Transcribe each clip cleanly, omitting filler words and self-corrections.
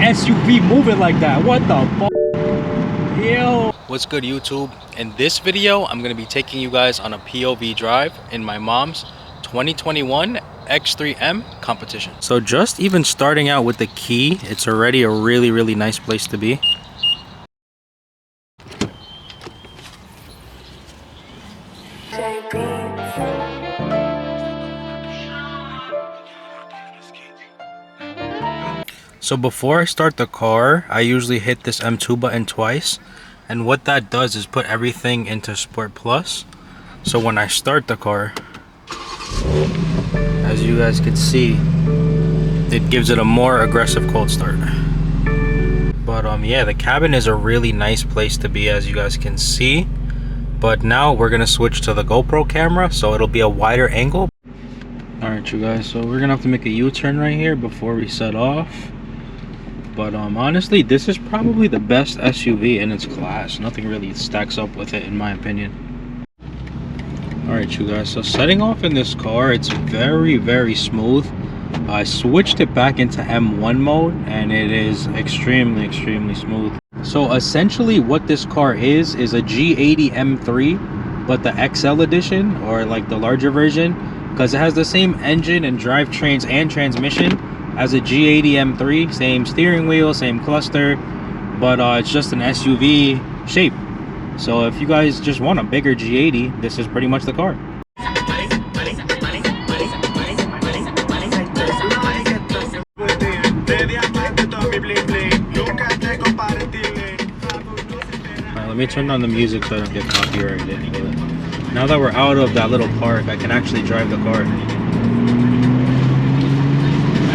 SUV moving like that? What the fuck? Yo. What's good, YouTube? In this video, I'm going to be taking you guys on a POV drive in my mom's 2021 X3M competition. So just even starting out with the key, it's already a really nice place to be. So before I start the car, I usually hit this M2 button twice, and what that does is put everything into Sport Plus. So when I start the car, as you guys can see, it gives it a more aggressive cold start. But yeah, the cabin is a really nice place to be, as you guys can see. But now we're gonna switch to the GoPro camera, so it'll be a wider angle. Alright you guys, so we're gonna have to make a U-turn right here before we set off. But honestly, this is probably the best SUV in its class. Nothing really stacks up with it, in my opinion. Alright you guys, so setting off in this car, it's very smooth. I switched it back into M1 mode, and it is extremely smooth. So essentially what this car is a G80 M3, but the XL edition, or like the larger version, because it has the same engine and drivetrains and transmission as a G80 M3, same steering wheel, same cluster, but it's just an SUV shape. So if you guys just want a bigger G80, this is pretty much the car. Alright, let me turn on the music so I don't get copyrighted. But now that we're out of that little park, I can actually drive the car.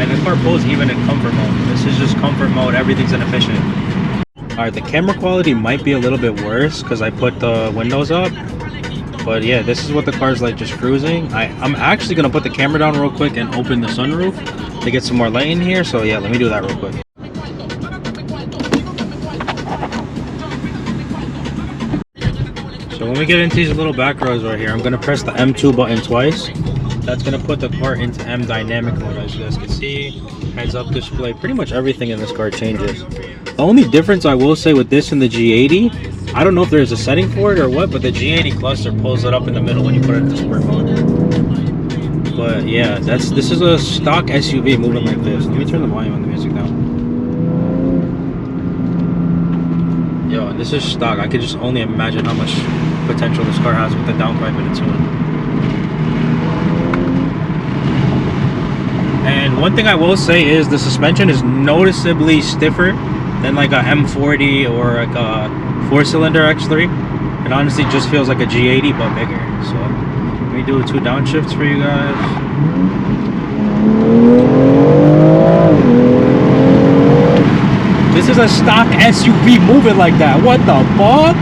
And the car pulls even in comfort mode. This is just comfort mode, everything's inefficient. Alright, the camera quality might be a little bit worse because I put the windows up. But yeah, this is what the car's like just cruising. I'm actually going to put the camera down real quick and open the sunroof to get some more light in here. So yeah, let me do that real quick. So when we get into these little back rows right here, I'm going to press the M2 button twice. That's going to put the car into M dynamic mode, as you guys can see. Heads up display, pretty much everything in this car changes. The only difference I will say with this and the G80, I don't know if there's a setting for it or what, but the G80 cluster pulls it up in the middle when you put it into sport mode. But yeah, this is a stock SUV moving like this. Let me turn the volume on the music down. Yo, and this is stock. I could just only imagine how much potential this car has with the downpipe in its own. And one thing I will say is the suspension is noticeably stiffer than like a M40 or like a 4-cylinder X3. It honestly just feels like a G80 but bigger. So let me do 2 downshifts for you guys. This is a stock SUV moving like that. What the fuck?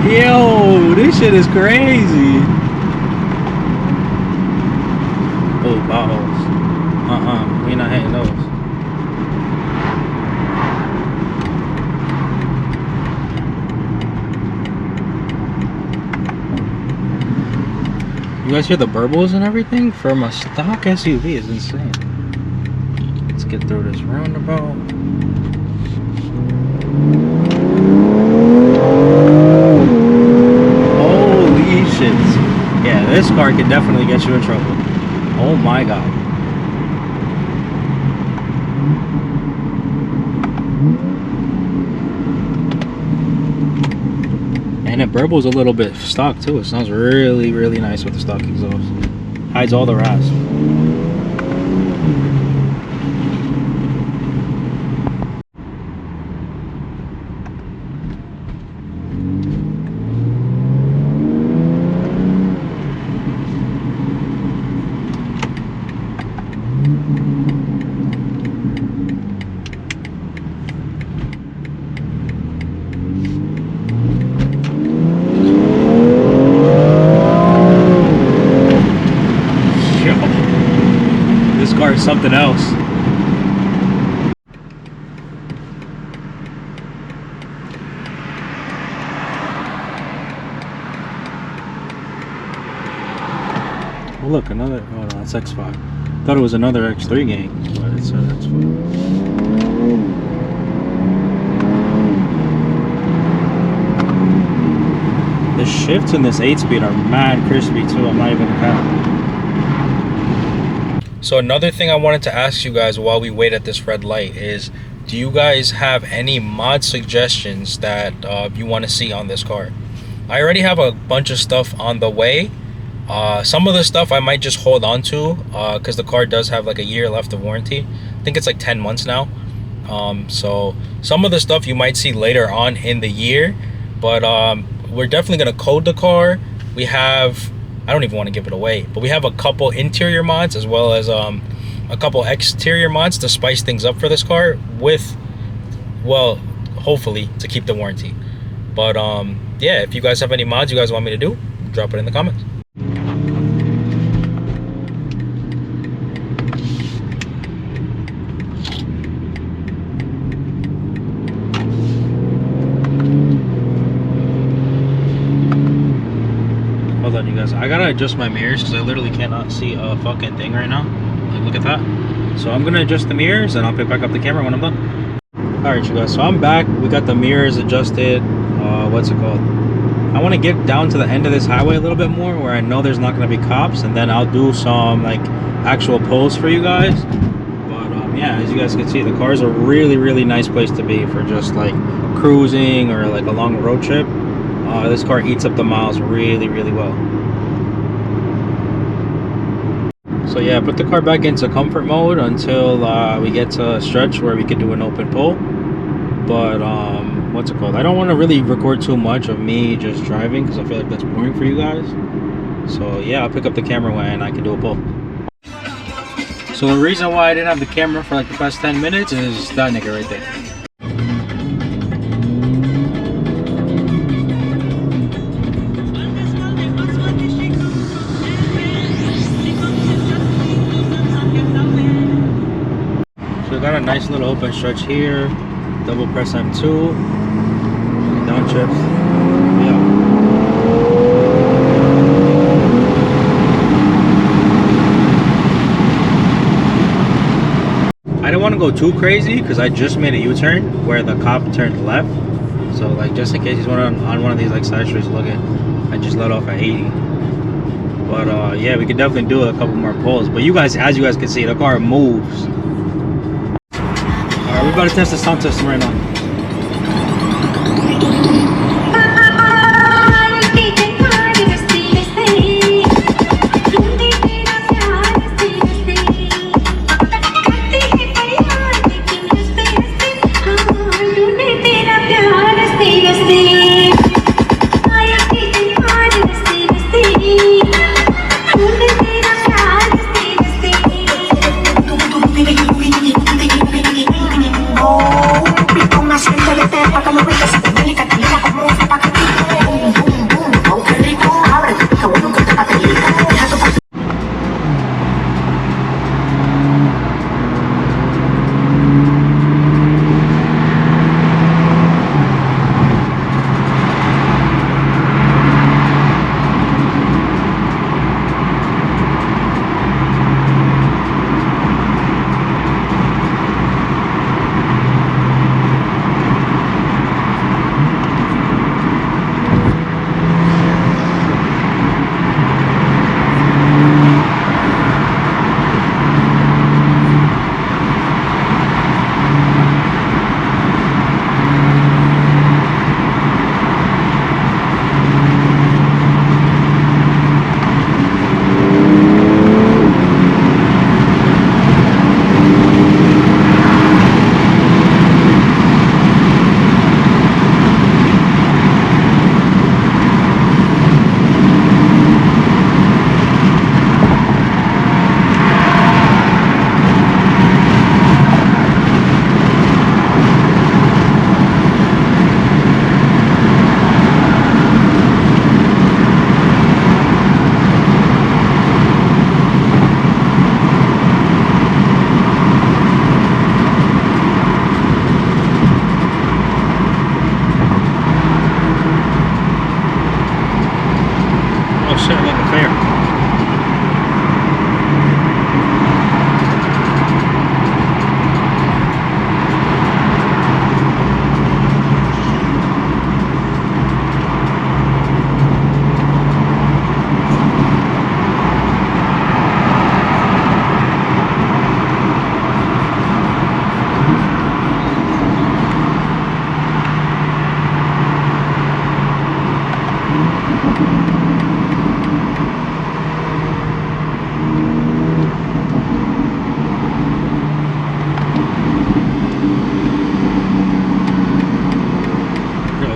Yo, this shit is crazy. Oh, bottles. We're not hitting those. You guys hear the burbles and everything from a stock SUV is insane. Let's get through this roundabout. Holy shit. Yeah, this car can definitely get you in trouble. Oh my god. And it burbles a little bit stock too. It sounds really nice with the stock exhaust. Hides all the rasp. Car is something else. Oh look, another, oh no, that's X5. Thought it was another X3 gang, but it's an X5. shifts in this 8-speed are mad crispy too. I'm not even gonna count. So another thing I wanted to ask you guys while we wait at this red light is, do you guys have any mod suggestions that you want to see on this car? I already have a bunch of stuff on the way. Some of the stuff I might just hold on to because the car does have like a year left of warranty. I think it's like 10 months now. So some of the stuff you might see later on in the year, but we're definitely going to code the car. We have, I don't even want to give it away, but we have a couple interior mods as well as a couple exterior mods to spice things up for this car with, well, hopefully to keep the warranty. But yeah, if you guys have any mods you guys want me to do, drop it in the comments. Hold on, you guys. I gotta adjust my mirrors because I literally cannot see a fucking thing right now. Like, look at that. So I'm gonna adjust the mirrors and I'll pick back up the camera when I'm done. Alright, you guys. So I'm back. We got the mirrors adjusted. What's it called? I want to get down to the end of this highway a little bit more where I know there's not going to be cops, and then I'll do some like actual pulls for you guys. But yeah, as you guys can see, the car is a really nice place to be for just like cruising or like a long road trip. This car eats up the miles really well. So yeah, put the car back into comfort mode until we get to a stretch where we can do an open pull. But what's it called? I don't want to really record too much of me just driving because I feel like that's boring for you guys. So yeah, I'll pick up the camera when I can do a pull. So the reason why I didn't have the camera for like the past 10 minutes is that nigga right there. So we got a nice little open stretch here. Double press M2. Downshift. Yeah. I didn't want to go too crazy because I just made a U-turn where the cop turned left. So like just in case he's on one of these like side streets looking, I just let off at 80. But yeah, we could definitely do a couple more pulls. But you guys, as you guys can see, the car moves. Alright, we're about to test the sound system right now.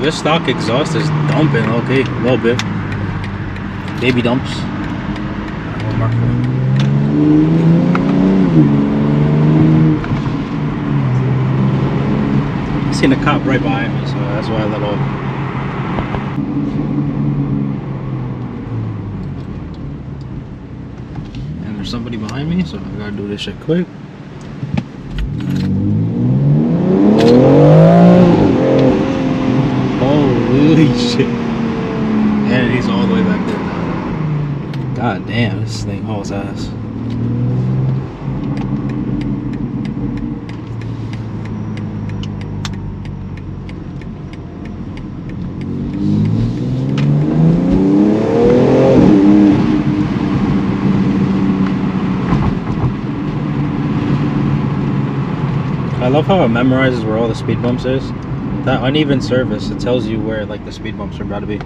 this stock exhaust is dumping, okay, a little bit. Baby dumps. One more. I seen a cop right behind me, so that's why I let off. And there's somebody behind me, so I gotta do this shit quick. Holy shit. And he's all the way back there now. God damn, this thing hauls ass. I love how it memorizes where all the speed bumps is. That uneven surface, it tells you where like the speed bumps are about to be.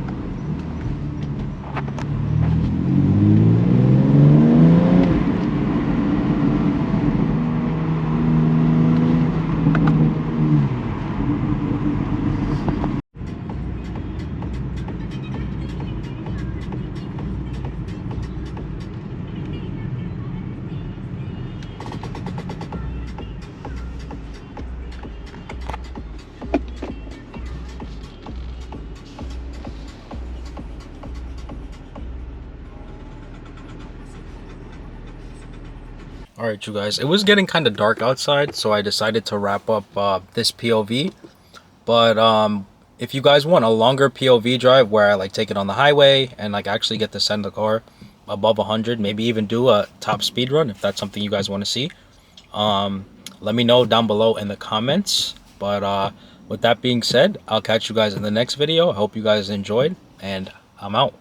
Alright you guys, it was getting kind of dark outside, so I decided to wrap up this POV. But if you guys want a longer POV drive where I like take it on the highway and like actually get to send the car above 100, maybe even do a top speed run if that's something you guys want to see, let me know down below in the comments. But with that being said, I'll catch you guys in the next video. I hope you guys enjoyed, and I'm out.